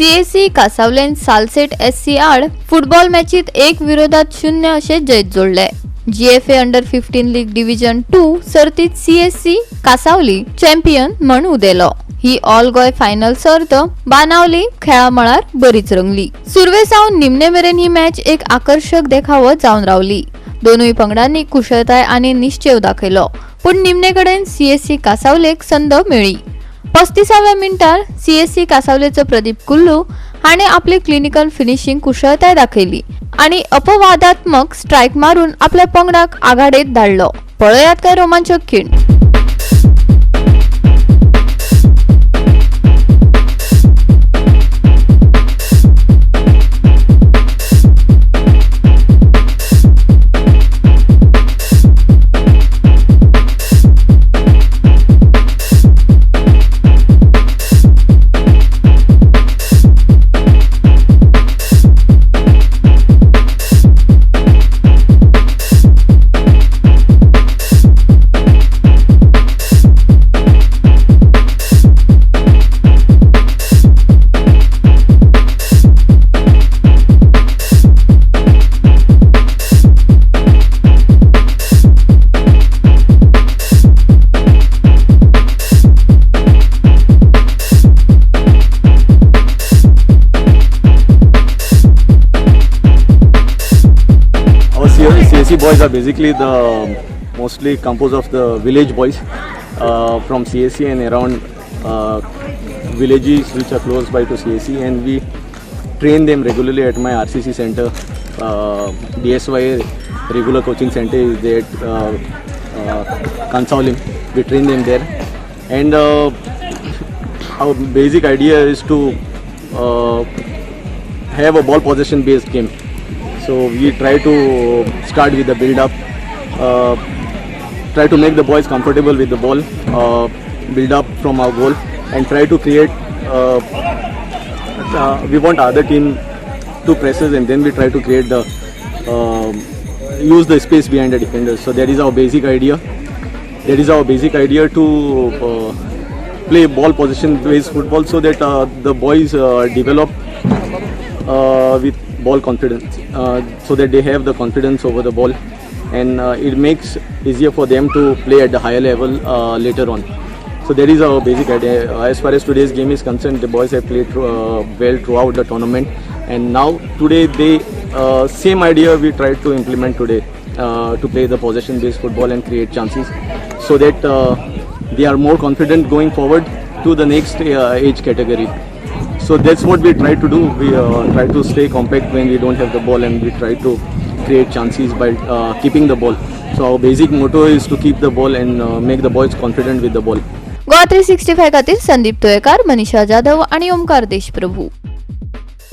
CSC कासावलेन Salcete SC आड football मॅचीत 1-0 असे जैत जोडले। जीएफए अंडर 15 लीग डिव्हिजन 2 सर्तीत सीएससी कासावली चॅम्पियन म्हण उदेलो। ही ऑल गोय फायनल सर्त बाणावली खेळामळार बरीच रंगली। सुरवे सावन निमणे मेरेन ही मॅच एक आकर्षक देखावो जावन रावली। दोनूय पंगडांनी कुशळताय आणि निश्चय दाखयलो, पण निमणे कडेन सीएससी कासावलेक संद मेळ्ळी। 35व्या मिनिटार सीएससी कासावलेचो प्रदीप कुल्लू हाणे आपली क्लिनिकल फिनिशिंग कुशळताय दाखयली आणि अपवादात्मक स्ट्राइक मारून आपल्या पंगडाक आघाडीत धाडलो। पळयात काय रोमांचक खिण। CSC boys are basically mostly composed of the village boys from CSC and around villages which are close by to CSC, and we train them regularly at my RCC center. DSY regular coaching center is there at Kansaulim. We train them there, and our basic idea is to have a ball possession based game. So we try to start with the build up, try to make the boys comfortable with the ball, build up from our goal, and try to create, we want other team to presses, and then we try to create the use the space behind the defenders. So that is our basic idea. That is our basic idea to play ball possession based football, so that the boys develop with ball confidence, so that they have the confidence over the ball, and it makes easier for them to play at the higher level later on. So that is our basic idea. As far as today's game is concerned, the boys have played well throughout the tournament, and now today they same idea we tried to implement today, to play the possession based football and create chances, so that they are more confident going forward to the next age category. So that's what we try to do. We try to stay compact when we don't have the ball, and we try to create chances by keeping the ball. So our basic motto is to keep the ball and make the boys confident with the ball. Goa 365 खातीर संदीप तोयेकार, मनीषा जाधव आणि ओमकार देशप्रभू।